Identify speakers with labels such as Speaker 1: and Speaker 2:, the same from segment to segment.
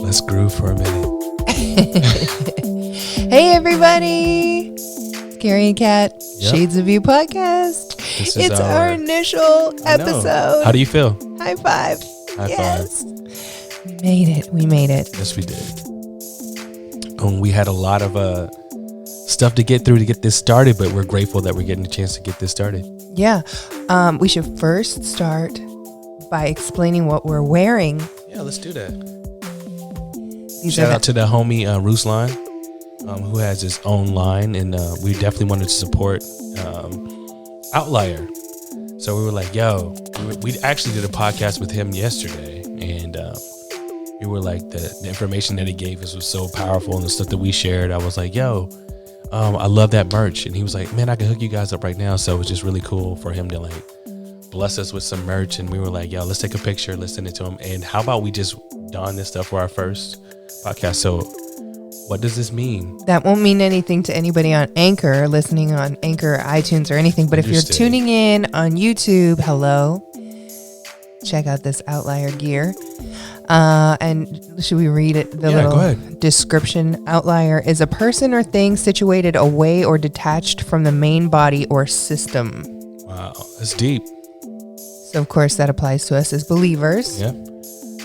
Speaker 1: Let's groove for a minute.
Speaker 2: Hey, everybody. It's Kerry and Kat, Shades of You podcast. It's our initial episode.
Speaker 1: How do you feel?
Speaker 2: High five.
Speaker 1: High
Speaker 2: yes. We made it. We made it.
Speaker 1: Yes, we did. We had a lot of stuff to get through to get this started, but we're grateful that we're getting a chance to get this started.
Speaker 2: Yeah. We should first start by explaining what we're wearing.
Speaker 1: Yeah, let's do that. Shout out to the homie Ruslan, who has his own line, and we definitely wanted to support Outlier. So we were like, yo, we actually did a podcast with him yesterday, and we were like, the information that he gave us was so powerful, and the stuff that we shared, I was like, yo, I love that merch. And he was like, man, I can hook you guys up right now. So it was just really cool for him to like bless us with some merch, and we were like, yo, let's take a picture, let's send it to him, and how about we just don this stuff for our first podcast. So what does this mean?
Speaker 2: That won't mean anything to anybody on Anchor, listening on Anchor, iTunes, or anything. But if you're tuning in on YouTube, hello, check out this Outlier gear. And should we read it? The little description. Outlier is a person or thing situated away or detached from the main body or system.
Speaker 1: Wow, that's deep.
Speaker 2: So of course that applies to us as believers.
Speaker 1: Yeah.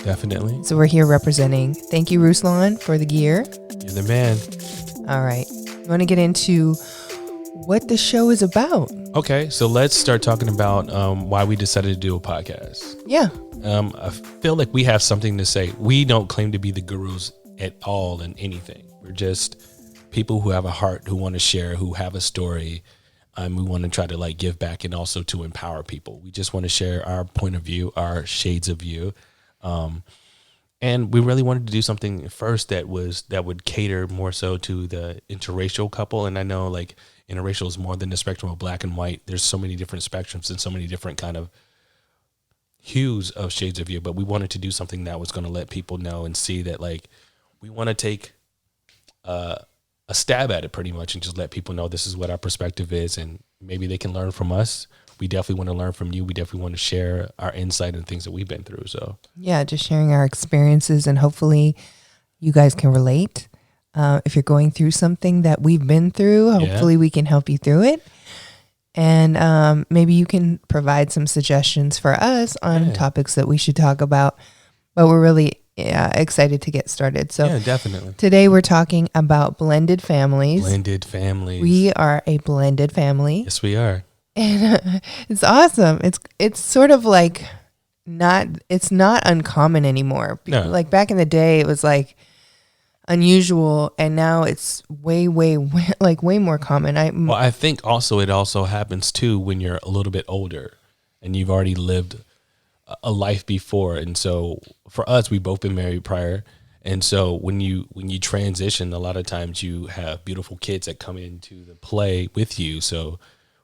Speaker 1: Definitely.
Speaker 2: So we're here representing. Thank you, Ruslan, for the gear.
Speaker 1: You're the man.
Speaker 2: All right. I want to get into what the show is about.
Speaker 1: Okay, so let's start talking about why we decided to do a podcast.
Speaker 2: Yeah.
Speaker 1: I feel like we have something to say. We don't claim to be the gurus at all in anything. We're just people who have a heart, who want to share, who have a story. We want to try to like give back and also to empower people. We just want to share our point of view, our shades of view. And we really wanted to do something first that would cater more so to the interracial couple. And I know like interracial is more than the spectrum of black and white. There's so many different spectrums and so many different kind of hues of shades of view. But we wanted to do something that was going to let people know and see that like we want to take a stab at it pretty much and just let people know this is what our perspective is, and maybe they can learn from us. We definitely want to learn from you. We definitely want to share our insight and things that we've been through. So
Speaker 2: yeah, just sharing our experiences, and hopefully you guys can relate. If you're going through something that we've been through, hopefully we can help you through it. And maybe you can provide some suggestions for us on topics that we should talk about. But we're really excited to get started. So
Speaker 1: yeah, definitely.
Speaker 2: Today we're talking about blended families.
Speaker 1: Blended families.
Speaker 2: We are a blended family.
Speaker 1: Yes, we are.
Speaker 2: And it's awesome. It's sort of like it's not uncommon anymore.
Speaker 1: No.
Speaker 2: Like back in the day, it was like unusual, and now it's way more common.
Speaker 1: I think also it also happens too when you're a little bit older and you've already lived a life before. And so for us, we've both been married prior. And so when you transition, a lot of times you have beautiful kids that come into the play with you. So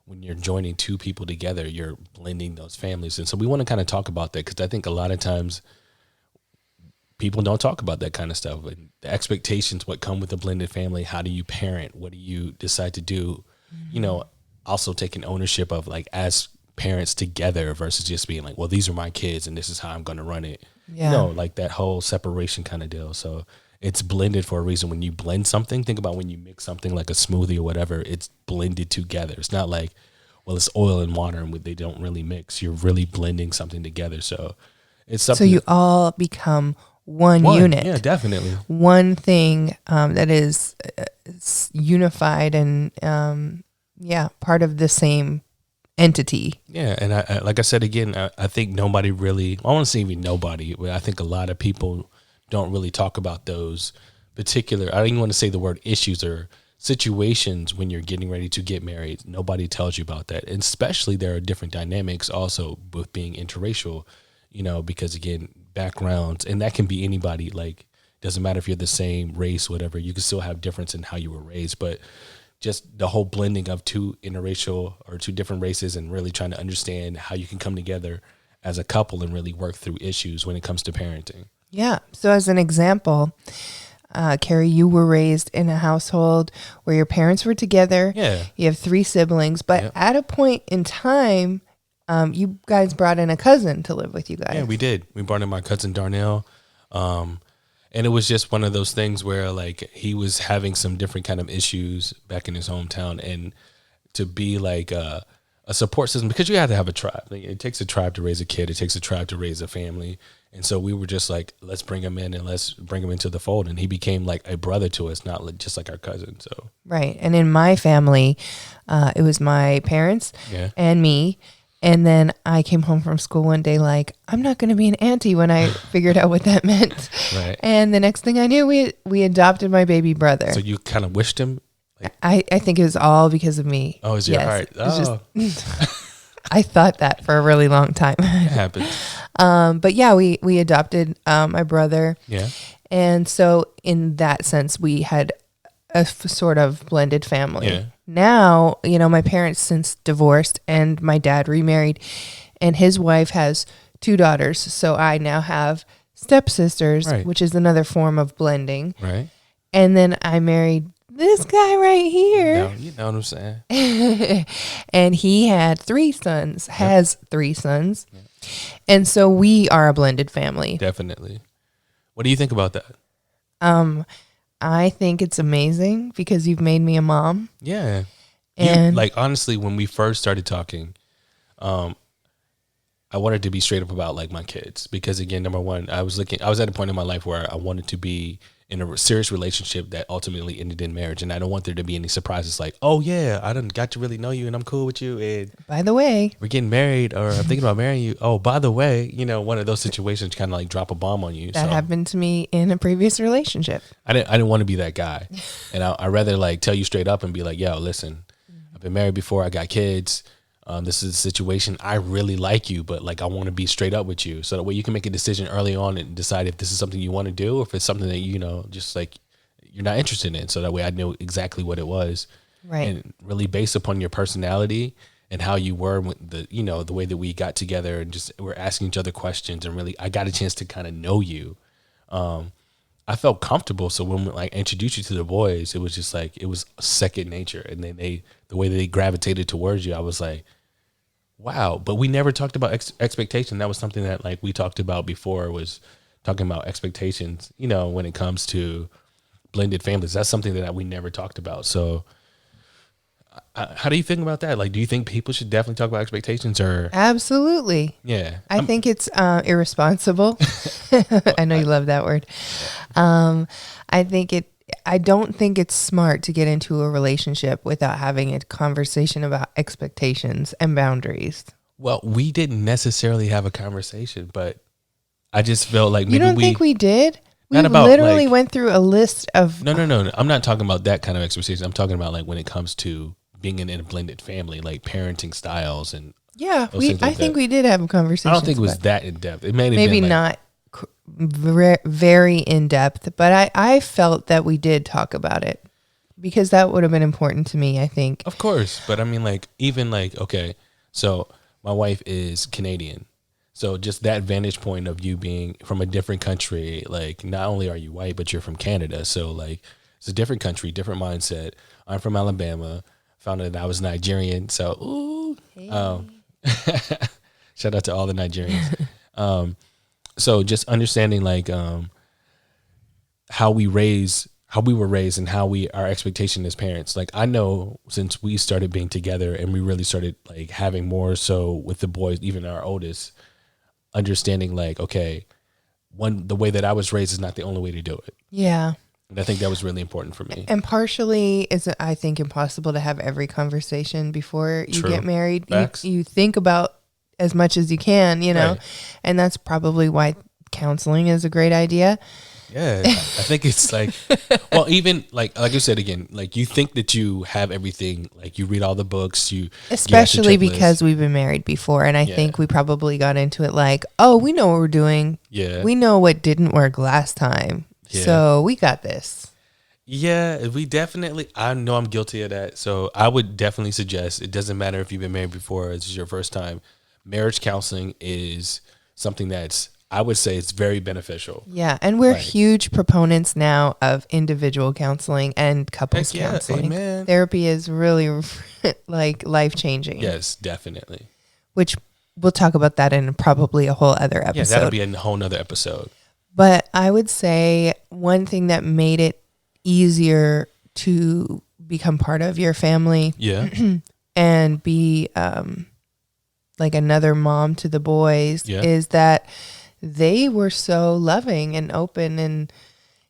Speaker 1: when you're joining two people together, you're blending those families. And so we want to kind of talk about that, because I think a lot of times people don't talk about that kind of stuff. And the expectations, what come with a blended family, how do you parent? What do you decide to do? Mm-hmm. You know, also taking ownership of like as parents together versus just being like, well, these are my kids and this is how I'm going to run it. Yeah. You know, like that whole separation kind of deal. So it's blended for a reason. When you blend something, think about when you mix something like a smoothie or whatever, it's blended together. It's not like, well, it's oil and water and they don't really mix. You're really blending something together. So it's something. So
Speaker 2: you all become one unit.
Speaker 1: Yeah, definitely.
Speaker 2: One thing that is unified and part of the same entity.
Speaker 1: Yeah, and I like I said again, I think nobody really, I want to say even nobody, but I think a lot of people don't really talk about those particular, I don't even want to say the word issues or situations when you're getting ready to get married. Nobody tells you about that. And especially there are different dynamics also with being interracial, you know, because again, backgrounds, and that can be anybody, like doesn't matter if you're the same race, whatever, you can still have difference in how you were raised, but just the whole blending of two interracial or two different races and really trying to understand how you can come together as a couple and really work through issues when it comes to parenting.
Speaker 2: Yeah. So as an example, Kerry, you were raised in a household where your parents were together.
Speaker 1: Yeah.
Speaker 2: You have 3 siblings, but at a point in time, you guys brought in a cousin to live with you guys.
Speaker 1: Yeah, we did. We brought in my cousin Darnell. And it was just one of those things where like he was having some different kind of issues back in his hometown, and to be like a support system, because you have to have a tribe. Like, it takes a tribe to raise a kid. It takes a tribe to raise a family. And so we were just like, let's bring him in and let's bring him into the fold. And he became like a brother to us, not just like our cousin. So
Speaker 2: right. And in my family, it was my parents and me. And then I came home from school one day like, I'm not going to be an auntie, when I figured out what that meant.
Speaker 1: Right.
Speaker 2: And the next thing I knew, we adopted my baby brother.
Speaker 1: So you kind of wished him? Like,
Speaker 2: I think it was all because of me.
Speaker 1: Oh, is your heart? Oh.
Speaker 2: I thought that for a really long time.
Speaker 1: It happens.
Speaker 2: But yeah, we adopted my brother.
Speaker 1: Yeah.
Speaker 2: And so in that sense, we had a sort of blended family.
Speaker 1: Yeah.
Speaker 2: Now, my parents since divorced, and my dad remarried, and his wife has 2 daughters. So I now have stepsisters,
Speaker 1: right.
Speaker 2: which is another form of blending.
Speaker 1: Right.
Speaker 2: And then I married this guy right here.
Speaker 1: You know what I'm saying?
Speaker 2: And he had 3 sons, has 3 sons. Yep. And so we are a blended family.
Speaker 1: Definitely. What do you think about that?
Speaker 2: I think it's amazing because you've made me a mom.
Speaker 1: Yeah.
Speaker 2: And
Speaker 1: like, honestly, when we first started talking, I wanted to be straight up about like my kids, because again, number one, I was at a point in my life where I wanted to be in a serious relationship that ultimately ended in marriage. And I don't want there to be any surprises like, oh yeah, I done got to really know you and I'm cool with you. And
Speaker 2: by the way,
Speaker 1: we're getting married, or I'm thinking about marrying you. Oh, by the way, one of those situations kind of like drop a bomb on you.
Speaker 2: That happened to me in a previous relationship.
Speaker 1: I didn't want to be that guy. And I'd rather like tell you straight up and be like, yo, listen, I've been married before. I got kids. This is a situation. I really like you, but like I want to be straight up with you, so that way you can make a decision early on and decide if this is something you want to do, or if it's something that just like you're not interested in. So that way I know exactly what it was,
Speaker 2: right? And
Speaker 1: really based upon your personality and how you were with the way that we got together, and just we're asking each other questions, and really I got a chance to kind of know you. I felt comfortable. So when we like introduced you to the boys, it was just like it was second nature, and then the way that they gravitated towards you, I was like, wow. But we never talked about expectation. That was something that like we talked about before, was talking about expectations, when it comes to blended families. That's something that we never talked about. So how do you think about that? Like, do you think people should definitely talk about expectations, or?
Speaker 2: Absolutely.
Speaker 1: Yeah.
Speaker 2: I think it's irresponsible. I know you love that word. I don't think it's smart to get into a relationship without having a conversation about expectations and boundaries.
Speaker 1: Well, we didn't necessarily have a conversation, but I just felt like maybe
Speaker 2: you don't think we did? We
Speaker 1: about,
Speaker 2: literally
Speaker 1: like,
Speaker 2: went through a list of...
Speaker 1: No. I'm not talking about that kind of expectation. I'm talking about like when it comes to being in a blended family, like parenting styles and...
Speaker 2: Yeah, I think we did have a conversation.
Speaker 1: I don't think it was that in depth. It may have
Speaker 2: maybe
Speaker 1: been
Speaker 2: not very in depth, but I felt that we did talk about it, because that would have been important to me, I think.
Speaker 1: Of course, but I mean, like, even like, okay, so my wife is Canadian, so just that vantage point of you being from a different country, like not only are you white, but you're from Canada, so like it's a different country, different mindset. I'm from Alabama. Found out that I was Nigerian, so ooh. Hey. Shout out to all the Nigerians. So just understanding like how we were raised and how our expectation as parents. Like I know since we started being together and we really started like having more so with the boys, even our oldest, understanding like, okay, the way that I was raised is not the only way to do it.
Speaker 2: Yeah.
Speaker 1: And I think that was really important for me.
Speaker 2: And partially is, I think, impossible to have every conversation before you get married. You think about as much as you can, right. And that's probably why counseling is a great idea.
Speaker 1: Yeah, I think it's like, well, even like you said again, like you think that you have everything, like you read all the books,
Speaker 2: especially because we've been married before, and I think we probably got into it like, oh, we know what we're doing.
Speaker 1: Yeah,
Speaker 2: we know what didn't work last time, so we got this.
Speaker 1: Yeah, we definitely. I know I'm guilty of that, so I would definitely suggest it doesn't matter if you've been married before, this is your first time. Marriage counseling is something that's, I would say, it's very beneficial.
Speaker 2: Yeah, and we're huge proponents now of individual counseling and couples counseling. Amen. Therapy is really like life-changing.
Speaker 1: Yes, definitely.
Speaker 2: Which we'll talk about that in probably a whole other episode.
Speaker 1: Yeah, that'll be a whole nother episode.
Speaker 2: But I would say one thing that made it easier to become part of your family and be like another mom to the boys is that they were so loving and open, and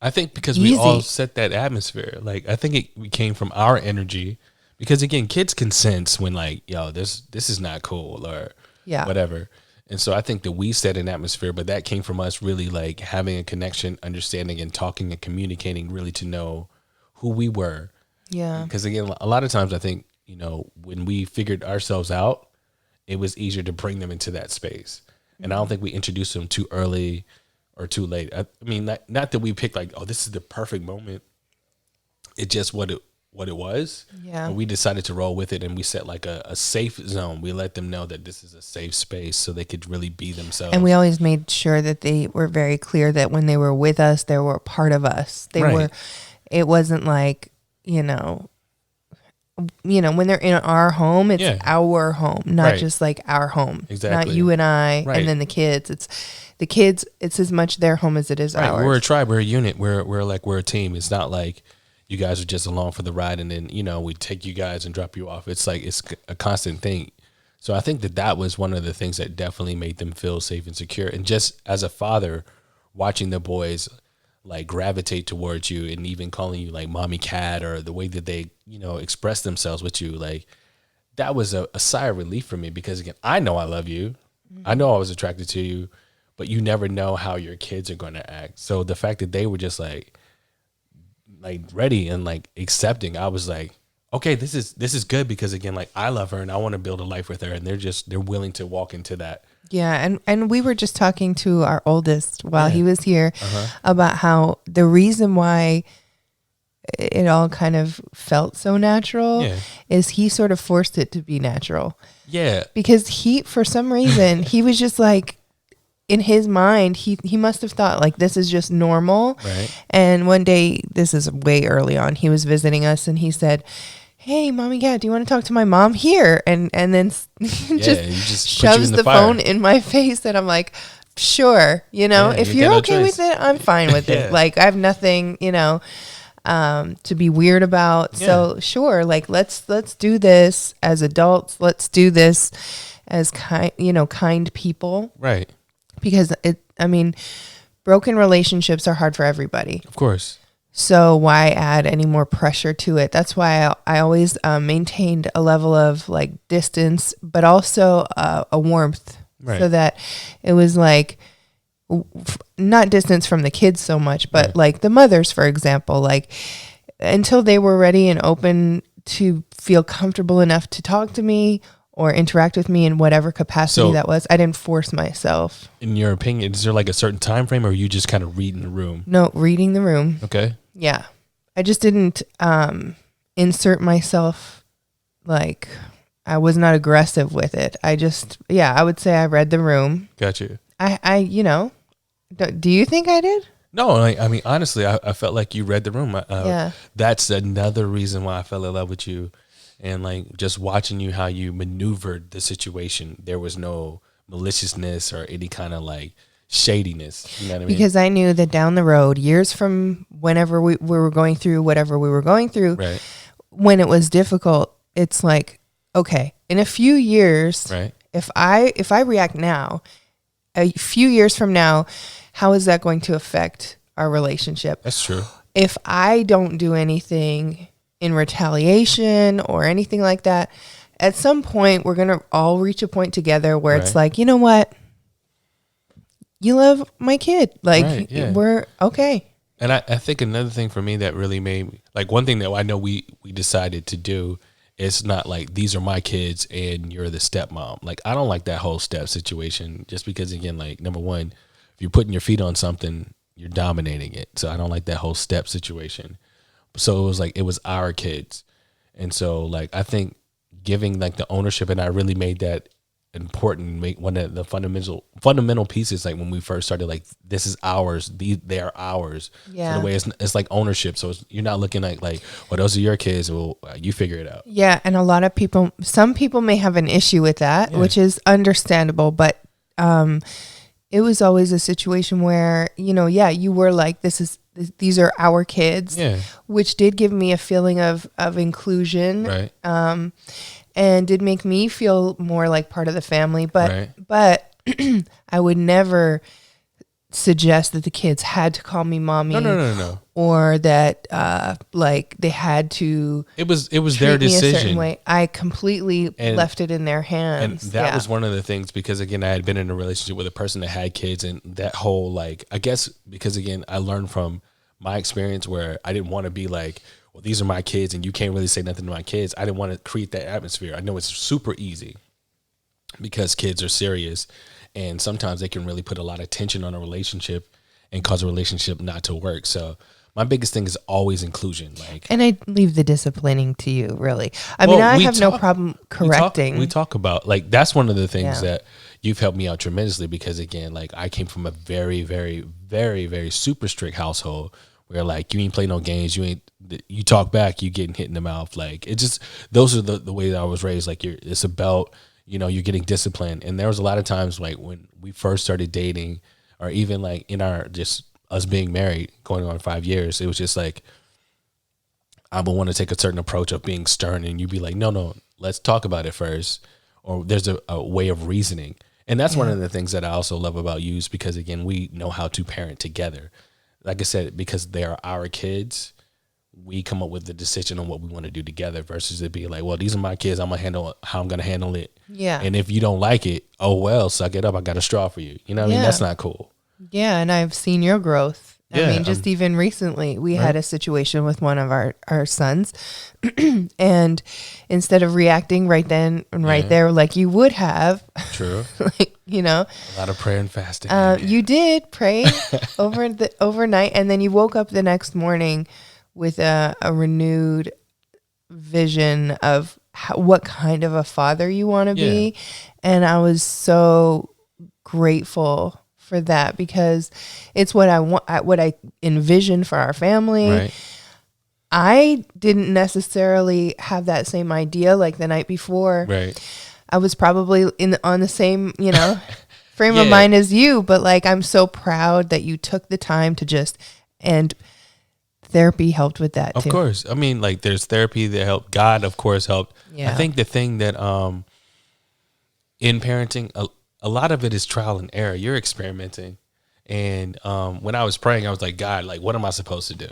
Speaker 1: I think because
Speaker 2: easy.
Speaker 1: We all set that atmosphere. Like, I think it came from our energy, because again, kids can sense when like, yo, this is not cool or whatever. And so I think that we set an atmosphere, but that came from us really like having a connection, understanding and talking and communicating really to know who we were.
Speaker 2: Yeah.
Speaker 1: Because again, a lot of times I think, you know, when we figured ourselves out, it was easier to bring them into that space. And I don't think we introduced them too early or too late. I mean, not that we picked like, oh, this is the perfect moment. It's just what it was.
Speaker 2: Yeah.
Speaker 1: And we decided to roll with it, and we set like a safe zone. We let them know that this is a safe space so they could really be themselves.
Speaker 2: And we always made sure that they were very clear that when they were with us, they were part of us. They were, it wasn't like, you know, when they're in our home, it's our home, not just like our home.
Speaker 1: Exactly.
Speaker 2: Not you and I, and then the kids. It's as much their home as it is ours.
Speaker 1: We're a tribe. We're a unit. We're a team. It's not like you guys are just along for the ride and then, you know, we take you guys and drop you off. It's like, it's a constant thing. So I think that was one of the things that definitely made them feel safe and secure. And just as a father, watching the boys like gravitate towards you and even calling you like mommy cat, or the way that they, you know, express themselves with you, like that was a sigh of relief for me, because again, I know I love you. I know I was attracted to you, but you never know how your kids are going to act. So the fact that they were just like ready and like accepting, I was like, okay, this is good, because again, like I love her and I want to build a life with her, and they're willing to walk into that.
Speaker 2: Yeah, and we were just talking to our oldest while he was here about how the reason why it all kind of felt so natural is he sort of forced it to be natural. Yeah. Because he, for some reason, he was just like, in his mind, he must have thought like this is just normal. Right. And one day, this is way early on, he was visiting us and he said, "Hey, Mommy Kat, do you want to talk to my mom here?" And then just shoves the phone in my face, and I'm like, sure, if you're okay with it, I'm fine with it. Like I have nothing, to be weird about. Yeah. So sure, like let's do this as adults. Let's do this as kind people. Right. Because broken relationships are hard for everybody. Of course. So why add any more pressure to it? That's why I always maintained a level of like distance, but also a warmth, so that it was like not distance from the kids so much, but like the mothers, for example, like until they were ready and open to feel comfortable enough to talk to me or interact with me in whatever capacity that was. I didn't force myself. In your opinion, is there like a certain time frame, or are you just kind of reading the room? No, reading the room. Okay. Yeah. I just didn't insert myself, like I was not aggressive with it. I would say I read the room. Got you. Do you think I did? No, honestly, I felt like you read the room. That's another reason why I fell in love with you. And like just watching you, how you maneuvered the situation, there was no maliciousness or any kind of like shadiness. You know what I mean? Because I knew that down the road, years from whenever we were going through whatever we were going through, when it was difficult, it's like, okay, in a few years, if I react now, a few years from now, how is that going to affect our relationship? That's true. If I don't do anything in retaliation or anything like that, at some point we're gonna all reach a point together where it's like, you know what, you love my kid, like we're okay. And I think another thing for me that really made me, like one thing that I know we decided to do, is not like these are my kids and you're the stepmom. Like I don't like that whole step situation, just because again, like number one, if you're putting your feet on something, you're dominating it. So I don't like that whole step situation. So it was our kids. And so like, I think giving like the ownership, and I really made that important, make one of the fundamental pieces, like when we first started, like, this is ours, they are ours. Yeah. So the way it's like ownership. So you're not looking like, well, those are your kids. Well, you figure it out. Yeah. And a lot of people, some people may have an issue with that, which is understandable, but, it was always a situation where, yeah, you were like, these are our kids, which did give me a feeling of inclusion,
Speaker 1: right?
Speaker 2: And did make me feel more like part of the family. But
Speaker 1: right.
Speaker 2: but I would never suggest that the kids had to call me mommy.
Speaker 1: No.
Speaker 2: Or that like they had to.
Speaker 1: It was their decision.
Speaker 2: A certain way. I completely left it in their hands.
Speaker 1: And that was one of the things, because again, I had been in a relationship with a person that had kids, and that whole, like, I guess because again, I learned from my experience where I didn't want to be like, well, these are my kids and you can't really say nothing to my kids. I didn't want to create that atmosphere. I know it's super easy because kids are serious, and sometimes they can really put a lot of tension on a relationship and cause a relationship not to work. So my biggest thing is always inclusion.
Speaker 2: And I leave the disciplining to you, really. I mean, I have no problem correcting.
Speaker 1: We talk about, like, that's one of the things that you've helped me out tremendously, because again, like, I came from a very, very, very, very super strict household where, like, you ain't play no games, you talk back, you getting hit in the mouth. Like, it just, those are the way that I was raised. Like, it's about, you're getting disciplined. And there was a lot of times, like, when we first started dating, or even like in our, just us being married, going on 5 years, it was just like, I would want to take a certain approach of being stern, and you'd be like, no, let's talk about it first. Or there's a way of reasoning. And that's one of the things that I also love about you, is because, again, we know how to parent together. Like I said, because they are our kids, we come up with the decision on what we want to do together, versus it being like, well, these are my kids, I'm going to handle how I'm going to handle it.
Speaker 2: Yeah.
Speaker 1: And if you don't like it, oh, well, suck it up. I got a straw for you. You know what I mean? That's not cool.
Speaker 2: Yeah. And I've seen your growth. I mean, just even recently, we had a situation with one of our sons, and instead of reacting right then and right there, like you would have,
Speaker 1: true,
Speaker 2: like,
Speaker 1: a lot of prayer and fasting.
Speaker 2: You did pray overnight, and then you woke up the next morning with a renewed vision of what kind of a father you want to be, and I was so grateful for that, because it's what I want, what I envision for our family.
Speaker 1: Right.
Speaker 2: I didn't necessarily have that same idea like the night before.
Speaker 1: Right.
Speaker 2: I was probably on the same, frame of mind as you, but like, I'm so proud that you took the time to and therapy helped with that too.
Speaker 1: Of course. I mean, like, there's therapy that helped. God, of course, helped.
Speaker 2: Yeah.
Speaker 1: I think the thing that, in parenting, a lot of it is trial and error. You're experimenting. And when I was praying, I was like, God, like, what am I supposed to do?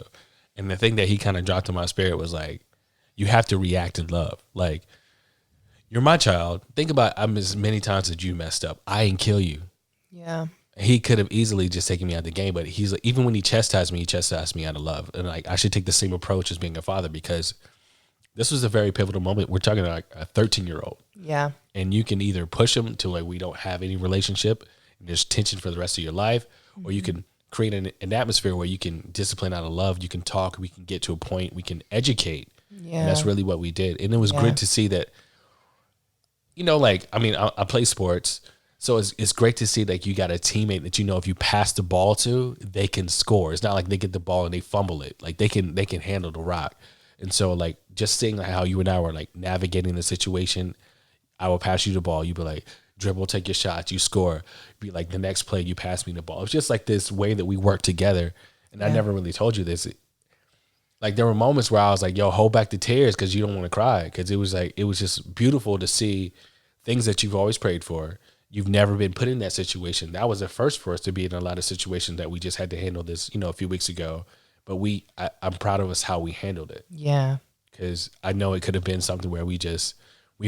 Speaker 1: And the thing that he kind of dropped in my spirit was like, you have to react in love. Like, you're my child. Think about as many times as you messed up. I didn't kill you.
Speaker 2: Yeah.
Speaker 1: He could have easily just taken me out of the game, but he's like, even when he chastised me out of love. And like, I should take the same approach as being a father, because this was a very pivotal moment. We're talking like a 13-year-old.
Speaker 2: Yeah. And
Speaker 1: you can either push him to like, we don't have any relationship and there's tension for the rest of your life, or you can create an atmosphere where you can discipline out of love. You can talk, we can get to a point, we can educate. Yeah. And that's really what we did. And it was great to see that, like, I mean, I play sports, so it's great to see like you got a teammate that, if you pass the ball to, they can score. It's not like they get the ball and they fumble it. Like they can handle the rock. And so like, just seeing how you and I were like navigating the situation, I will pass you the ball. You'd be like, dribble, take your shots, you score. Be like, the next play, you pass me the ball. It's just like this way that we work together. And I never really told you this. Like, there were moments where I was like, yo, hold back the tears because you don't want to cry. Because it was just beautiful to see things that you've always prayed for. You've never been put in that situation. That was a first for us to be in a lot of situations that we just had to handle this, a few weeks ago. But I'm proud of us how we handled it.
Speaker 2: Yeah.
Speaker 1: Because I know it could have been something where we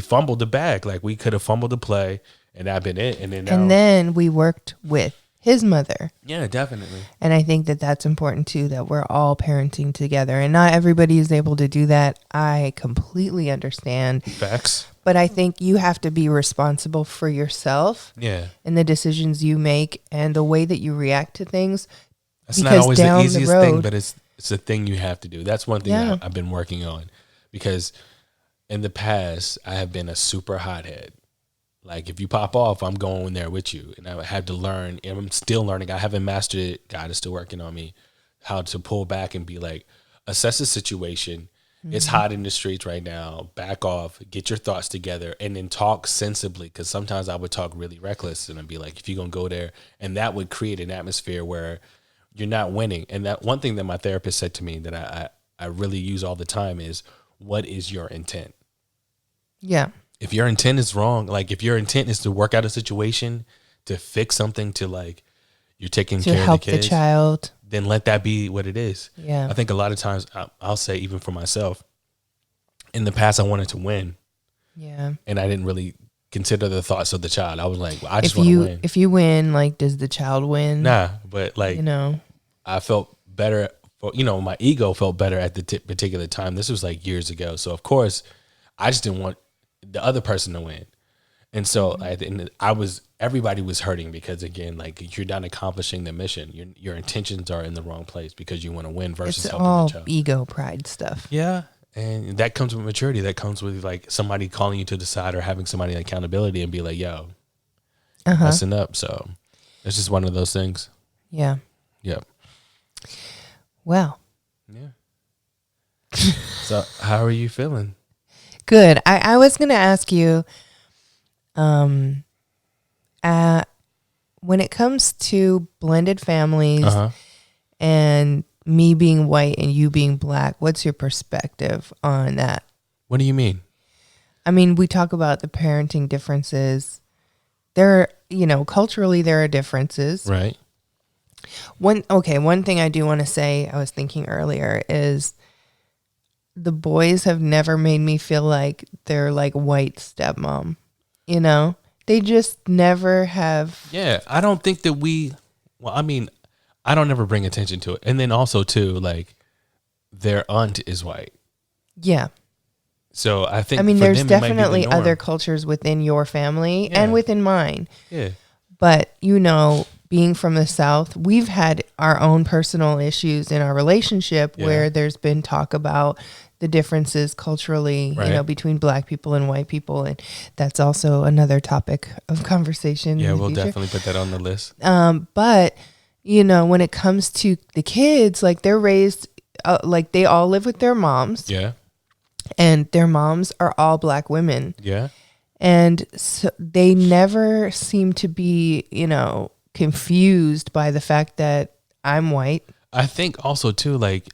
Speaker 1: fumbled the bag. Like, we could have fumbled the play, and that'd been it. And
Speaker 2: then we worked with his mother.
Speaker 1: Yeah, definitely.
Speaker 2: And I think that that's important too, that we're all parenting together, and not everybody is able to do that. I completely understand.
Speaker 1: Facts.
Speaker 2: But I think you have to be responsible for yourself.
Speaker 1: Yeah. And
Speaker 2: the decisions you make and the way that you react to things.
Speaker 1: That's not always the easiest thing, but it's a thing you have to do. That's one thing that I've been working on, because in the past I have been a super hothead. Like, if you pop off, I'm going there with you. And I had to learn, and I'm still learning. I haven't mastered it. God is still working on me, how to pull back and be like, assess the situation It's hot in the streets right now. Back off, get your thoughts together, and then talk sensibly. Because sometimes I would talk really reckless, and I'd be like, if you're going to go there, and that would create an atmosphere where you're not winning. And that one thing that my therapist said to me that I really use all the time is, what is your intent?
Speaker 2: Yeah.
Speaker 1: If your intent is wrong, like if your intent is to work out a situation, to fix something, to like you're taking care of the kids,
Speaker 2: to help the child,
Speaker 1: then let that be what it is.
Speaker 2: Yeah.
Speaker 1: I think a lot of times I'll say, even for myself, in the past, I wanted to win.
Speaker 2: Yeah.
Speaker 1: And I didn't really consider the thoughts of the child. I was like, well, I just want to win.
Speaker 2: If you win, like, does the child win?
Speaker 1: Nah, but like, I felt better for, my ego felt better at the particular time. This was like years ago. So of course I just didn't want the other person to win. And so everybody was hurting because, again, like, you're not accomplishing the mission. Your intentions are in the wrong place because you want to win versus
Speaker 2: it's
Speaker 1: helping
Speaker 2: all
Speaker 1: the child.
Speaker 2: Ego, pride stuff.
Speaker 1: Yeah. And that comes with maturity. That comes with like somebody calling you to the side or having somebody in accountability and be like, yo, messing up. So it's just one of those things.
Speaker 2: Yeah.
Speaker 1: Yep.
Speaker 2: Well.
Speaker 1: Yeah. So how are you feeling?
Speaker 2: Good. I was going to ask you, when it comes to blended families and me being white and you being black, what's your perspective on that?
Speaker 1: What do you mean?
Speaker 2: I mean, we talk about the parenting differences. Culturally there are differences.
Speaker 1: Right.
Speaker 2: One thing I do want to say, I was thinking earlier, is the boys have never made me feel like they're like white stepmom. They just never have. Yeah,
Speaker 1: I don't think that I don't ever bring attention to it. And then also too, like, their aunt is white.
Speaker 2: Yeah.
Speaker 1: So I think
Speaker 2: there's definitely other cultures within your family and within mine.
Speaker 1: Yeah.
Speaker 2: But, being from the South, we've had our own personal issues in our relationship where there's been talk about the differences culturally, between black people and white people. And that's also another topic of conversation.
Speaker 1: Yeah, we'll definitely put that on the list.
Speaker 2: But, when it comes to the kids, like, they're raised, like, they all live with their moms.
Speaker 1: Yeah.
Speaker 2: And their moms are all black women.
Speaker 1: Yeah.
Speaker 2: And so they never seem to be, confused by the fact that I'm white.
Speaker 1: I think also too, like,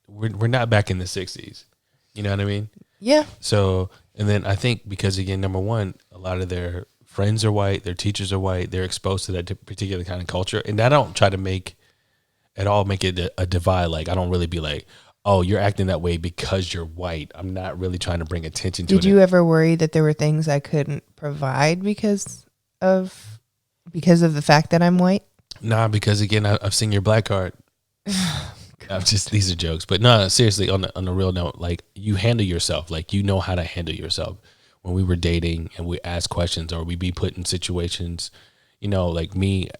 Speaker 1: we're not back in the 60s. You know what I mean?
Speaker 2: Yeah.
Speaker 1: So, and then I think because, again, number one, a lot of their friends are white, their teachers are white, they're exposed to that particular kind of culture. And I don't try to make it a divide. Like, I don't really be like, oh, you're acting that way because you're white. I'm not really trying to bring attention to it.
Speaker 2: Did you ever worry that there were things I couldn't provide because of the fact that I'm white?
Speaker 1: Nah, because, again, I've seen your black card. These are jokes, but no, seriously, on a real note, like, you handle yourself, like, how to handle yourself. When we were dating and we ask questions or we be put in situations, like me,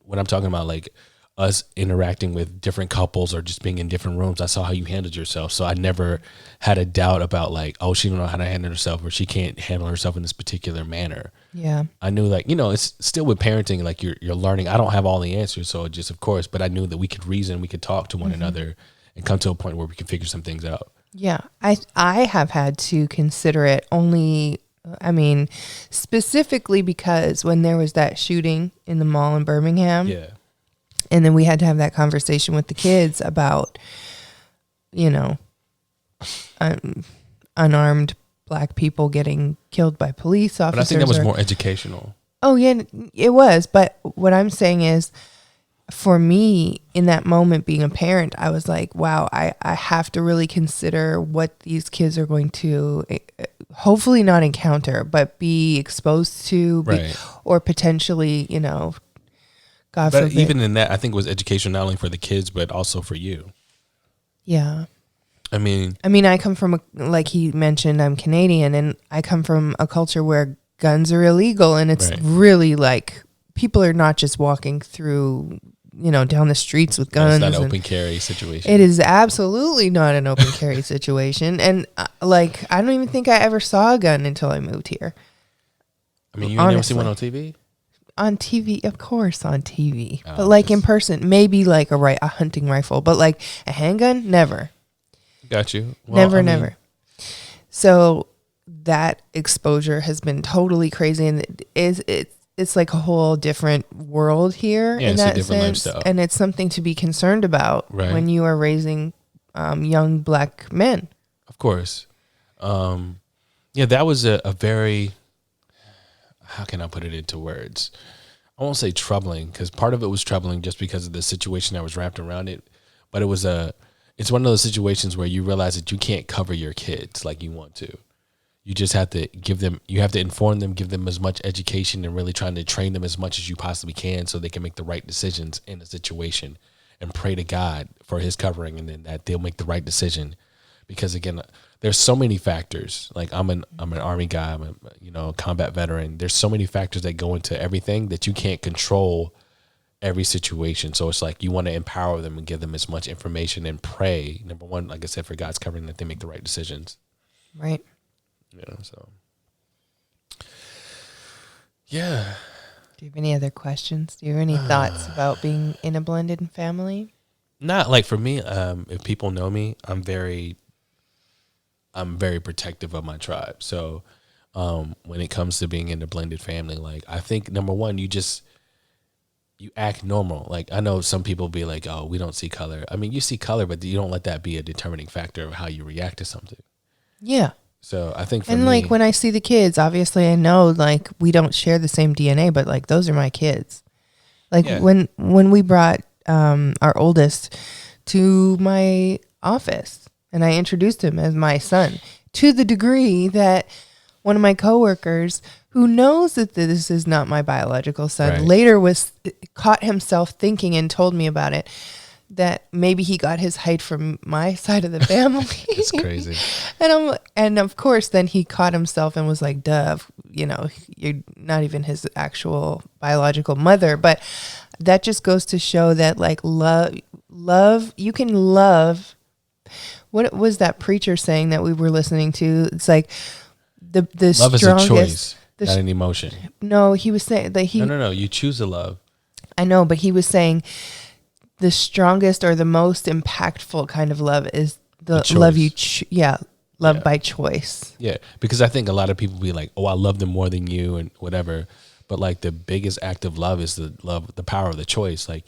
Speaker 1: when I'm talking about like us interacting with different couples or just being in different rooms, I saw how you handled yourself. So I never had a doubt about like, oh, she don't know how to handle herself or she can't handle herself in this particular manner.
Speaker 2: Yeah.
Speaker 1: I knew, like, it's still with parenting, like you're learning. I don't have all the answers. So just, of course, but I knew that we could reason, we could talk to one another and come to a point where we can figure some things out.
Speaker 2: Yeah. I have had to consider it only, specifically because when there was that shooting in the mall in Birmingham.
Speaker 1: Yeah.
Speaker 2: And then we had to have that conversation with the kids about, unarmed black people getting killed by police officers.
Speaker 1: But I think that was more educational.
Speaker 2: Oh, yeah, it was. But what I'm saying is, for me, in that moment, being a parent, I was like, wow, I have to really consider what these kids are going to hopefully not encounter, but be exposed to, or potentially, God forbid.
Speaker 1: But even in that, I think it was education not only for the kids, but also for you.
Speaker 2: Yeah.
Speaker 1: I
Speaker 2: come from, like he mentioned, I'm Canadian, and I come from a culture where guns are illegal, and it's really like people are not just walking through, down the streets with guns.
Speaker 1: It's not an open carry situation.
Speaker 2: It is absolutely not an open carry situation. And like, I don't even think I ever saw a gun until I moved here.
Speaker 1: You never seen one on TV?
Speaker 2: On TV, of course, on TV. But like in person, maybe like a hunting rifle, but like a handgun, never.
Speaker 1: Got you.
Speaker 2: Well, never. So that exposure has been totally crazy, and it's like a whole different world here in that sense, lifestyle. And it's something to be concerned about when you are raising young black men.
Speaker 1: Of course. That was a very, how can I put it into words? I won't say troubling, because part of it was troubling just because of the situation that was wrapped around it. But it's one of those situations where you realize that you can't cover your kids like you want to. You just have to you have to inform them, give them as much education, and really trying to train them as much as you possibly can so they can make the right decisions in a situation, and pray to God for his covering, and then that they'll make the right decision. Because again, there's so many factors. Like I'm an Army guy, I'm a combat veteran. There's so many factors that go into everything that you can't control every situation. So it's like you want to empower them and give them as much information and pray, number one, like I said, for God's covering, that they make the right decisions.
Speaker 2: Right.
Speaker 1: So. Yeah.
Speaker 2: Do you have any other questions? Do you have any thoughts about being in a blended family?
Speaker 1: Not like for me, if people know me, I'm very protective of my tribe. So when it comes to being in a blended family, like I think number one, you act normal. Like I know some people be like, oh, we don't see color. I mean, you see color, but you don't let that be a determining factor of how you react to something.
Speaker 2: Yeah.
Speaker 1: So I think
Speaker 2: like when I see the kids, obviously I know like we don't share the same DNA, but like those are my kids. Like when we brought our oldest to my office and I introduced him as my son, to the degree that one of my coworkers who knows that this is not my biological son later caught himself thinking and told me about it, that maybe he got his height from my side of the family.
Speaker 1: It's crazy.
Speaker 2: And of course then he caught himself and was like, duh, you're not even his actual biological mother. But that just goes to show that like love, you can love. What was that preacher saying that we were listening to? It's like the
Speaker 1: love
Speaker 2: strongest,
Speaker 1: is a choice, not an emotion.
Speaker 2: No, he was saying that
Speaker 1: No. You choose to love.
Speaker 2: I know, but he was saying the strongest or the most impactful kind of love is the love you, love by choice.
Speaker 1: Yeah, because I think a lot of people be like, oh, I love them more than you and whatever. But like the biggest act of love is the power of the choice. Like,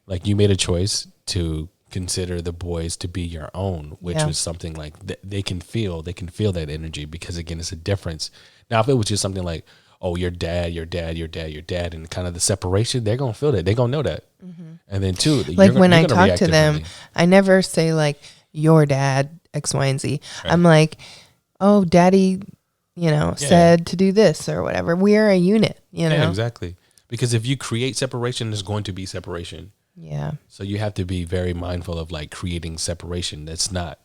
Speaker 1: like you made a choice to consider the boys to be your own, which was something like they can feel that energy, because again, it's a difference. Now, if it was just something like, oh, your dad, and kind of the separation, they're going to feel that. They're going to know that. Mm-hmm. And then too,
Speaker 2: like when I talk to them, I never say like your dad, X, Y, and Z. Right. I'm like, oh, daddy, said to do this or whatever. We're a unit,
Speaker 1: Yeah, exactly. Because if you create separation, there's going to be separation.
Speaker 2: Yeah.
Speaker 1: So you have to be very mindful of like creating separation. That's not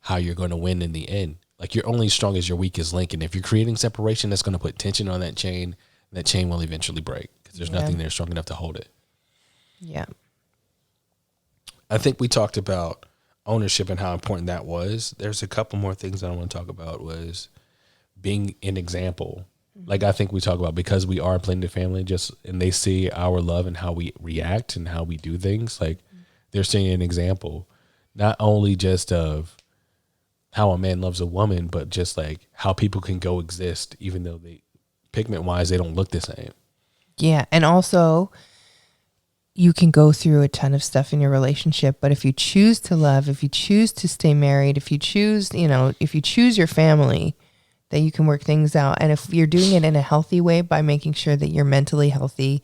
Speaker 1: how you're going to win in the end. Like you're only strong as your weakest link. And if you're creating separation, that's going to put tension on that chain. And that chain will eventually break because there's nothing there strong enough to hold it.
Speaker 2: Yeah.
Speaker 1: I think we talked about ownership and how important that was. There's a couple more things that I want to talk about was being an example. Mm-hmm. Like I think we talk about, because we are a blended family, and they see our love and how we react and how we do things. Like they're seeing an example, not only just of how a man loves a woman, but just like how people can coexist, even though pigment wise, they don't look the same.
Speaker 2: Yeah. And also you can go through a ton of stuff in your relationship, but if you choose to love, if you choose to stay married, if you choose, if you choose your family, that you can work things out. And if you're doing it in a healthy way by making sure that you're mentally healthy,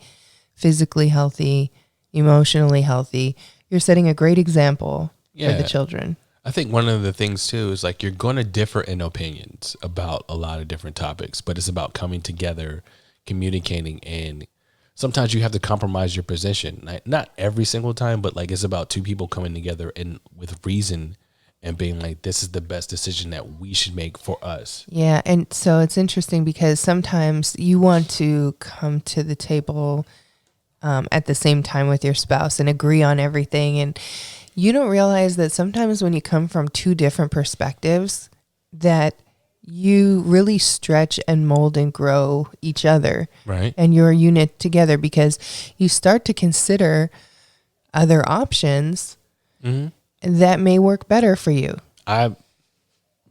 Speaker 2: physically healthy, emotionally healthy, you're setting a great example for the children.
Speaker 1: I think one of the things too is like you're going to differ in opinions about a lot of different topics, but it's about coming together, communicating, and sometimes you have to compromise your position. Not every single time, but like it's about two people coming together and with reason and being like, this is the best decision that we should make for us.
Speaker 2: Yeah. And so it's interesting because sometimes you want to come to the table at the same time with your spouse and agree on everything. And you don't realize that sometimes when you come from two different perspectives, that you really stretch and mold and grow each other.
Speaker 1: Right.
Speaker 2: And your unit together, because you start to consider other options that may work better for you.
Speaker 1: I'm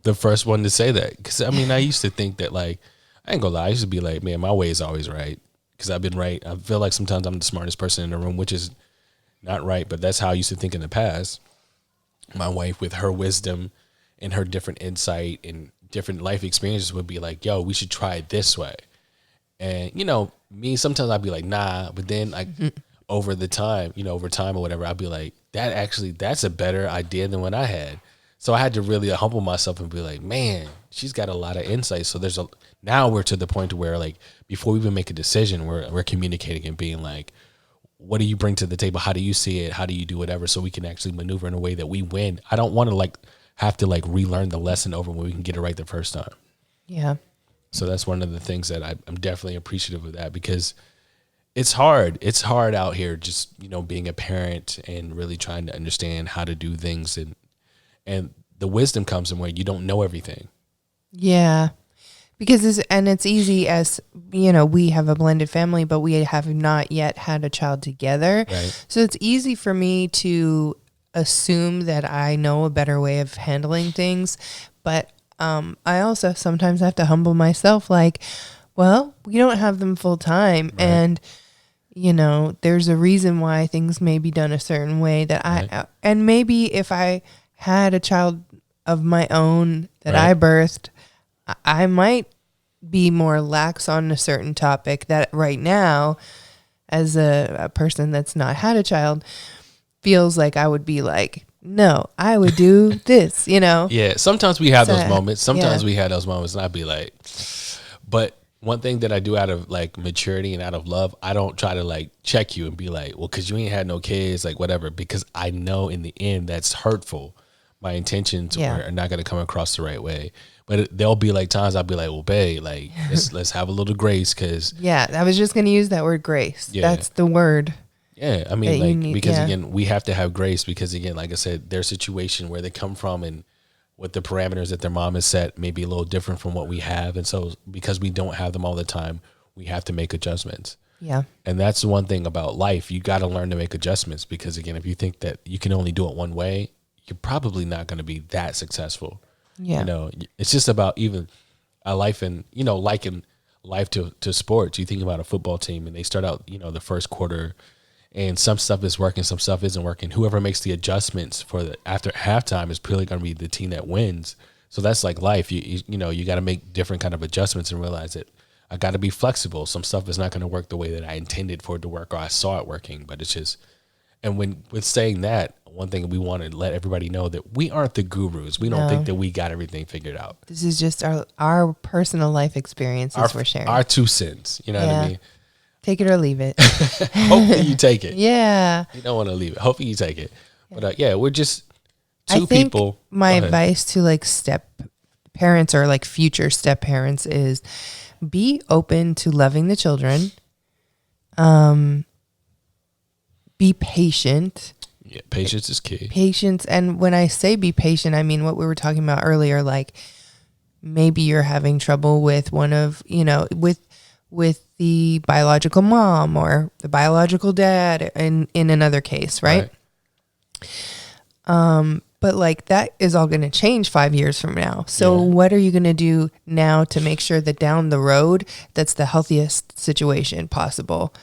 Speaker 1: the first one to say that. Because, I mean, I used to think that, like, I ain't gonna lie. I used to be like, man, my way is always right. Because I've been right. I feel like sometimes I'm the smartest person in the room, which is not right. But that's how I used to think in the past. My wife, with her wisdom and her different insight and different life experiences, would be like, yo, we should try it this way. And, you know, me, sometimes I'd be like, nah. But then over time or whatever, I'd be like, that's a better idea than what I had. So I had to really humble myself and be like, man, she's got a lot of insight. So now we're to the point where, like, before we even make a decision, we're communicating and being like, what do you bring to the table? How do you see it? How do you do whatever? So we can actually maneuver in a way that we win. I don't want to have to relearn the lesson over when we can get it right the first time.
Speaker 2: Yeah.
Speaker 1: So that's one of the things that I'm definitely appreciative of that, because it's hard. It's hard out here just, being a parent and really trying to understand how to do things. And the wisdom comes in where you don't know everything.
Speaker 2: Yeah. Because it's easy, as, we have a blended family, but we have not yet had a child together.
Speaker 1: Right.
Speaker 2: So it's easy for me to assume that I know a better way of handling things. But I also sometimes have to humble myself, like, well, we don't have them full time. Right. And, there's a reason why things may be done a certain way that and maybe if I had a child of my own that I birthed, I might be more lax on a certain topic that right now, as a person that's not had a child, feels like I would be like, no, I would do this,
Speaker 1: Yeah, sometimes we have those moments. Sometimes we have those moments, and I'd be like, but one thing that I do out of maturity and out of love, I don't try to check you and be like, well, because you ain't had no kids, whatever, because I know in the end that's hurtful. My intentions are not going to come across the right way. But there'll be times I'll be like, well, babe, let's have a little grace, because
Speaker 2: I was just going to use that word, grace. Yeah. That's the word.
Speaker 1: Yeah, I mean, because again, we have to have grace, because again, like I said, their situation, where they come from and what the parameters that their mom has set may be a little different from what we have. And so because we don't have them all the time, we have to make adjustments.
Speaker 2: Yeah. And
Speaker 1: that's the one thing about life. You got to learn to make adjustments, because again, if you think that you can only do it one way, you're probably not going to be that successful. Yeah. It's just about even a life, and, liking life to sports. You think about a football team, and they start out, the first quarter, and some stuff is working, some stuff isn't working. Whoever makes the adjustments after halftime is purely going to be the team that wins. So that's like life. You got to make different kind of adjustments and realize that I got to be flexible. Some stuff is not going to work the way that I intended for it to work, or I saw it working, but it's just, and with saying that, one thing we want to let everybody know that we aren't the gurus. We don't think that we got everything figured out.
Speaker 2: This is just our personal life experiences we're sharing.
Speaker 1: Our 2 cents. You know what I mean?
Speaker 2: Take it or leave it.
Speaker 1: Hopefully you take it.
Speaker 2: Yeah.
Speaker 1: You don't want to leave it. Hopefully you take it. But we're just
Speaker 2: two people. My advice to step parents or future step parents is be open to loving the children. Be patient.
Speaker 1: Yeah, patience is key.
Speaker 2: Patience. And when I say be patient, I mean what we were talking about earlier, maybe you're having trouble with one of, with the biological mom or the biological dad in another case, right? But that is all going to change 5 years from now. So what are you going to do now to make sure that down the road, that's the healthiest situation possible?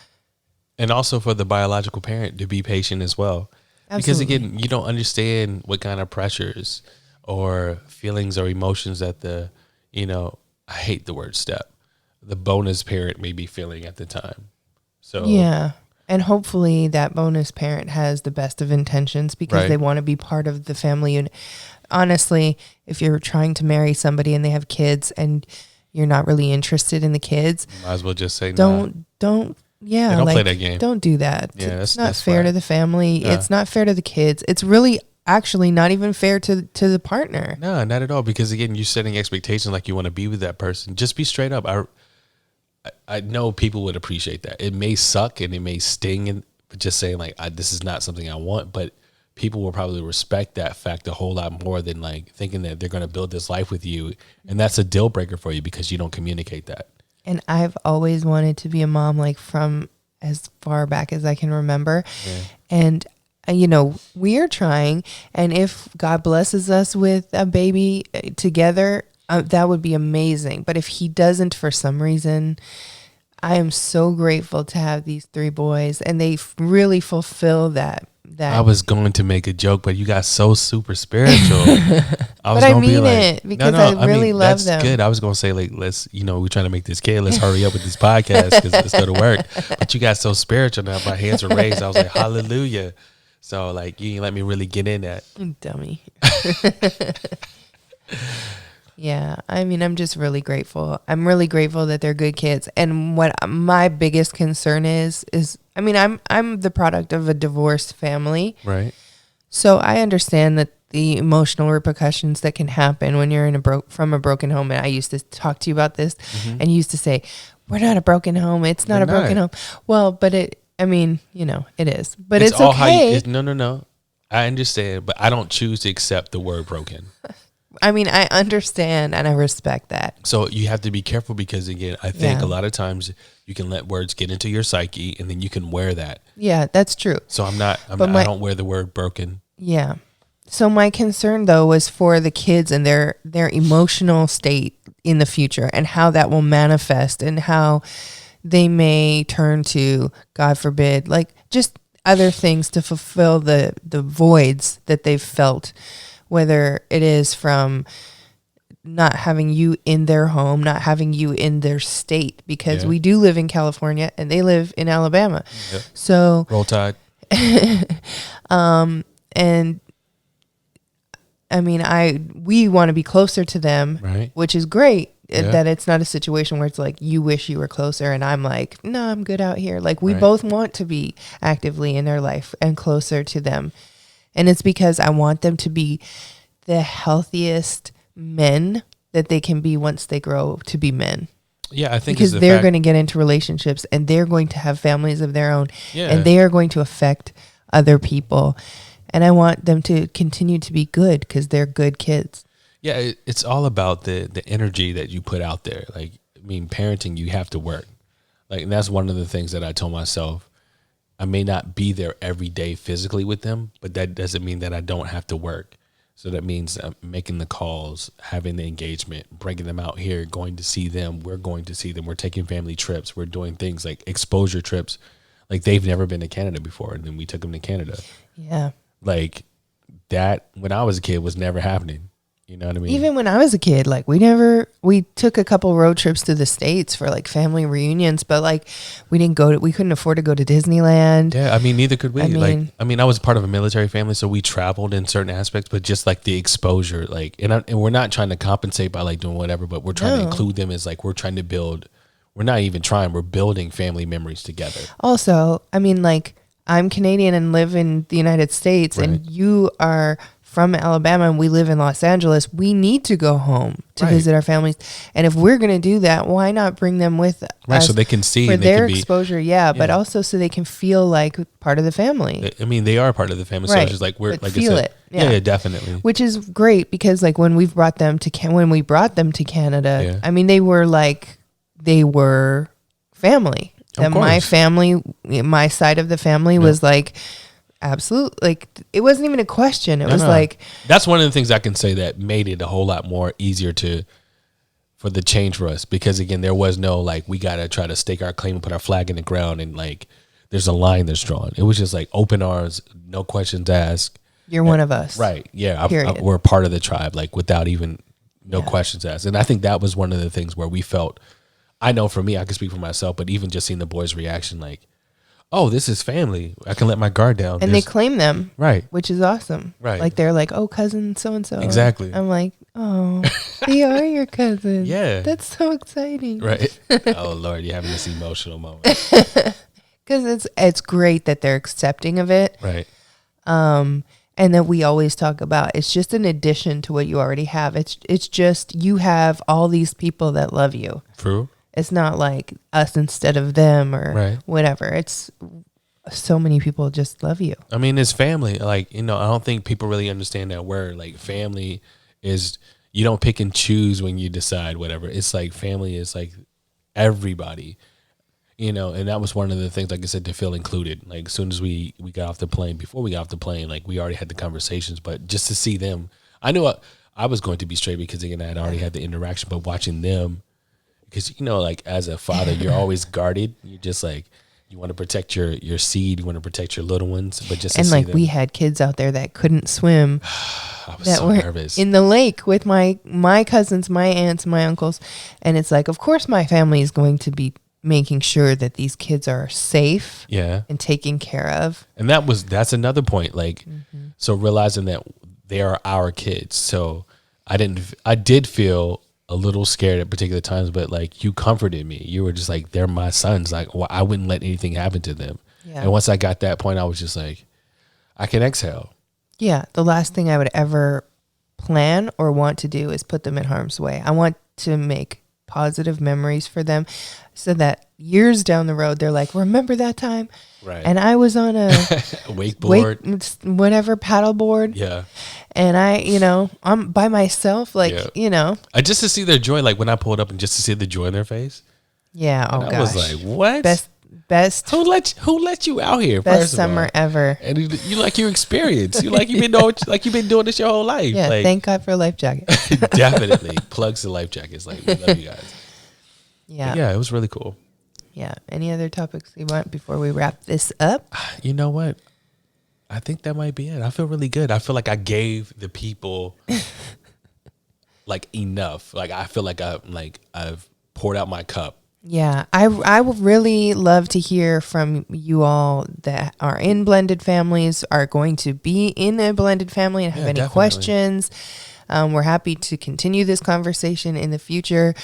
Speaker 1: And also for the biological parent to be patient as well. Absolutely. Because again, you don't understand what kind of pressures or feelings or emotions that I hate the word step, the bonus parent may be feeling at the time. So
Speaker 2: yeah. And hopefully that bonus parent has the best of intentions, because they want to be part of the family. And honestly, if you're trying to marry somebody and they have kids and you're not really interested in the kids,
Speaker 1: might as well just say
Speaker 2: don't don't play that game. Don't do that.
Speaker 1: Yeah,
Speaker 2: it's not fair to the family. Yeah. It's not fair to the kids. It's really actually not even fair to the partner.
Speaker 1: No, not at all. Because again, you're setting expectations like you want to be with that person. Just be straight up. I know people would appreciate that. It may suck and it may sting, and just saying this is not something I want, but people will probably respect that fact a whole lot more than thinking that they're going to build this life with you, and that's a deal breaker for you because you don't communicate that.
Speaker 2: And I've always wanted to be a mom, from as far back as I can remember. Yeah. And we are trying, and if God blesses us with a baby together, that would be amazing. But if he doesn't for some reason, I am so grateful to have these 3 boys, and they really fulfill that.
Speaker 1: I was going to make a joke, but you got so super spiritual.
Speaker 2: I mean it because I really love them.
Speaker 1: That's good. I was going to say, like, let's, we're trying to make this kid. Let's hurry up with this podcast because let's go to work. But you got so spiritual now. My hands are raised. I was like, hallelujah. So, like, you didn't let me really get in that.
Speaker 2: Dummy. Yeah, I mean, I'm just really grateful. I'm really grateful that they're good kids. And what my biggest concern is I mean, I'm the product of a divorced family.
Speaker 1: Right.
Speaker 2: So I understand that the emotional repercussions that can happen when you're from a broken home. And I used to talk to you about this, and you used to say, "We're not a broken home. It's not a broken home." Well, but it is. But it's
Speaker 1: all
Speaker 2: okay.
Speaker 1: No. I understand, but I don't choose to accept the word broken.
Speaker 2: I mean, I understand and I respect that.
Speaker 1: So you have to be careful because, again, I think a lot of times you can let words get into your psyche and then you can wear that.
Speaker 2: Yeah, that's true.
Speaker 1: So I don't wear the word broken.
Speaker 2: Yeah. So my concern, though, was for the kids and their emotional state in the future and how that will manifest and how they may turn to, God forbid, like just other things to fulfill the voids that they've felt. Whether it is from not having you in their home, not having you in their state, because we do live in California and they live in Alabama. Yep. So
Speaker 1: Roll Tide.
Speaker 2: And I mean, we want to be closer to them,
Speaker 1: right,
Speaker 2: which is great. That it's not a situation where it's like you wish you were closer and I'm like, no, I'm good out here. Like we both want to be actively in their life and closer to them. And it's because I want them to be the healthiest men that they can be once they grow to be men.
Speaker 1: Yeah, I think
Speaker 2: because they're going to get into relationships and they're going to have families of their own, and they are going to affect other people. And I want them to continue to be good because they're good kids.
Speaker 1: Yeah, it's all about the energy that you put out there. Like, I mean, parenting, you have to work. Like, and that's one of the things that I told myself. I may not be there every day physically with them, but that doesn't mean that I don't have to work. So that means I'm making the calls, having the engagement, bringing them out here, going to see them. We're going to see them. We're taking family trips. We're doing things like exposure trips. Like they've never been to Canada before, and then we took them to Canada.
Speaker 2: Yeah.
Speaker 1: Like that, when I was a kid, was never happening. You know what I mean?
Speaker 2: Even when I was a kid, like we took a couple road trips to the States for like family reunions, but like we couldn't afford to go to Disneyland.
Speaker 1: Yeah. I mean, neither could we. I was part of a military family, so we traveled in certain aspects, but just like the exposure, like, and we're not trying to compensate by like doing whatever, but we're trying to include them as like, we're trying to build, we're not even trying, we're building family memories together. Also,
Speaker 2: I mean, like I'm Canadian and live in the United States, and you are from Alabama and we live in Los Angeles. We need to go home to visit our families. And if we're going to do that, why not bring them with us?
Speaker 1: So they can see
Speaker 2: for their exposure. But also so they can feel like part of the family.
Speaker 1: I mean, they are part of the family. So it's just like, we're like
Speaker 2: feel
Speaker 1: I said,
Speaker 2: it. Yeah,
Speaker 1: definitely.
Speaker 2: Which is great because like when we brought them to Canada, I mean, they were family. And my family, my side of the family was like, absolutely, like it wasn't even a question. It was like,
Speaker 1: that's one of the things I can say that made it a whole lot more easier for the change for us, because again, there was no like, we got to try to stake our claim and put our flag in the ground and like there's a line that's drawn. It was just like open arms, no questions asked.
Speaker 2: You're one of us,
Speaker 1: right? Yeah, we're part of the tribe, like without even questions asked. And I think that was one of the things where we felt, I know for me, I can speak for myself, but even just seeing the boys' reaction, like, oh, this is family. I can let my guard down.
Speaker 2: And they claim them.
Speaker 1: Right.
Speaker 2: Which is awesome.
Speaker 1: Right.
Speaker 2: Like they're like, oh, cousin so-and-so.
Speaker 1: Exactly.
Speaker 2: I'm like, oh, they are your cousin.
Speaker 1: Yeah.
Speaker 2: That's so exciting.
Speaker 1: Right. Oh, Lord, you're having this emotional moment.
Speaker 2: Because it's great that they're accepting of it.
Speaker 1: Right.
Speaker 2: And that we always talk about, it's just an addition to what you already have. It's just, you have all these people that love you.
Speaker 1: True.
Speaker 2: It's not like us instead of them or whatever. It's so many people just love you.
Speaker 1: I mean, it's family. Like, I don't think people really understand that word. Like family is, you don't pick and choose when you decide whatever. It's like family is like everybody. you know, and that was one of the things, like I said, to feel included. Like as soon as we got off the plane, before we got off the plane, like we already had the conversations, but just to see them, I knew I was going to be straight because again, I had already had the interaction, but watching them, because, you know, like as a father, you're always guarded. You're just like, you want to protect your seed, you want to protect your little ones, but just to
Speaker 2: and
Speaker 1: see
Speaker 2: like
Speaker 1: them,
Speaker 2: we had kids out there that couldn't swim,
Speaker 1: I was
Speaker 2: that
Speaker 1: so
Speaker 2: were
Speaker 1: nervous.
Speaker 2: in the lake with my cousins, my aunts, my uncles, and it's like, of course, my family is going to be making sure that these kids are safe,
Speaker 1: Yeah,
Speaker 2: and taken care of.
Speaker 1: and that's another point. Like, so realizing that they are our kids. So I did feel a little scared at particular times, but like you comforted me. You were just like, they're my sons. Like, well, I wouldn't let anything happen to them.
Speaker 2: Yeah.
Speaker 1: And once I got that point, I was just like, I can exhale.
Speaker 2: Yeah, the last thing I would ever plan or want to do is put them in harm's way. I want to make positive memories for them so that years down the road, they're like, remember that time?
Speaker 1: Right.
Speaker 2: And I was on a
Speaker 1: wakeboard,
Speaker 2: paddleboard.
Speaker 1: Yeah.
Speaker 2: And I'm by myself, like,
Speaker 1: I just to see their joy, like when I pulled up and just to see the joy in their face.
Speaker 2: Yeah. Oh,
Speaker 1: and
Speaker 2: gosh.
Speaker 1: I was like, what?
Speaker 2: Best.
Speaker 1: Who let you out here?
Speaker 2: Best summer ever.
Speaker 1: And you experience. You've been doing this your whole life.
Speaker 2: Yeah.
Speaker 1: Like,
Speaker 2: thank God for a life jacket.
Speaker 1: Definitely. Plugs to life jackets. Like, we love you guys.
Speaker 2: Yeah.
Speaker 1: But yeah. It was really cool.
Speaker 2: Yeah. Any other topics you want before we wrap this up?
Speaker 1: You know what? I think that might be it. I feel really good. I feel like I gave the people like enough. Like I feel like I've poured out my cup.
Speaker 2: Yeah, I would really love to hear from you all that are in blended families, are going to be in a blended family and have any
Speaker 1: definitely.
Speaker 2: questions. We're happy to continue this conversation in the future.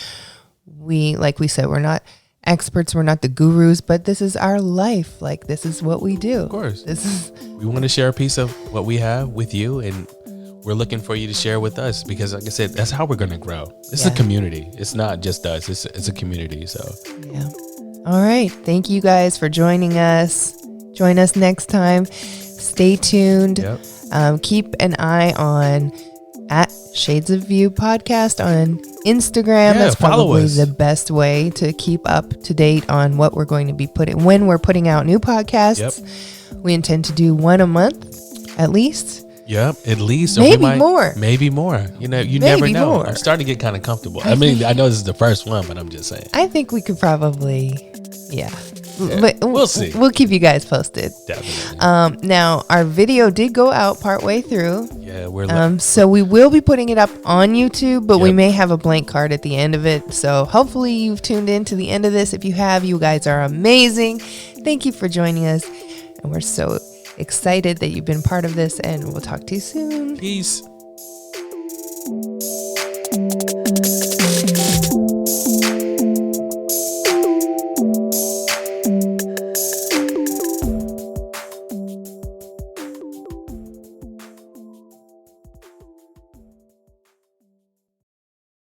Speaker 2: Like we said, we're not experts, we're not the gurus, but this is our life. Like, this is what we do.
Speaker 1: Of course. We want to share a piece of what we have with you, and we're looking for you to share with us because, like I said, that's how we're going to grow. This is a community. It's not just us. It's a community. So,
Speaker 2: yeah. All right. Thank you guys for joining us. Join us next time. Stay tuned.
Speaker 1: Yep.
Speaker 2: Keep an eye on at Shades of View podcast on Instagram. That's probably the best way to keep up to date on what we're going to be when we're putting out new podcasts.
Speaker 1: Yep.
Speaker 2: We intend to do one a month at least.
Speaker 1: Yep, at least.
Speaker 2: Maybe more.
Speaker 1: Maybe more. You know, you never know. More. I'm starting to get kind of comfortable. I mean, I know this is the first one, but I'm just saying.
Speaker 2: I think we could probably, But
Speaker 1: we'll see.
Speaker 2: We'll keep you guys posted.
Speaker 1: Definitely.
Speaker 2: Now, our video did go out partway through.
Speaker 1: Yeah, we're
Speaker 2: so we will be putting it up on YouTube, but we may have a blank card at the end of it. So hopefully you've tuned in to the end of this. If you have, you guys are amazing. Thank you for joining us. And we're so excited that you've been part of this, and we'll talk to you soon.
Speaker 1: Peace.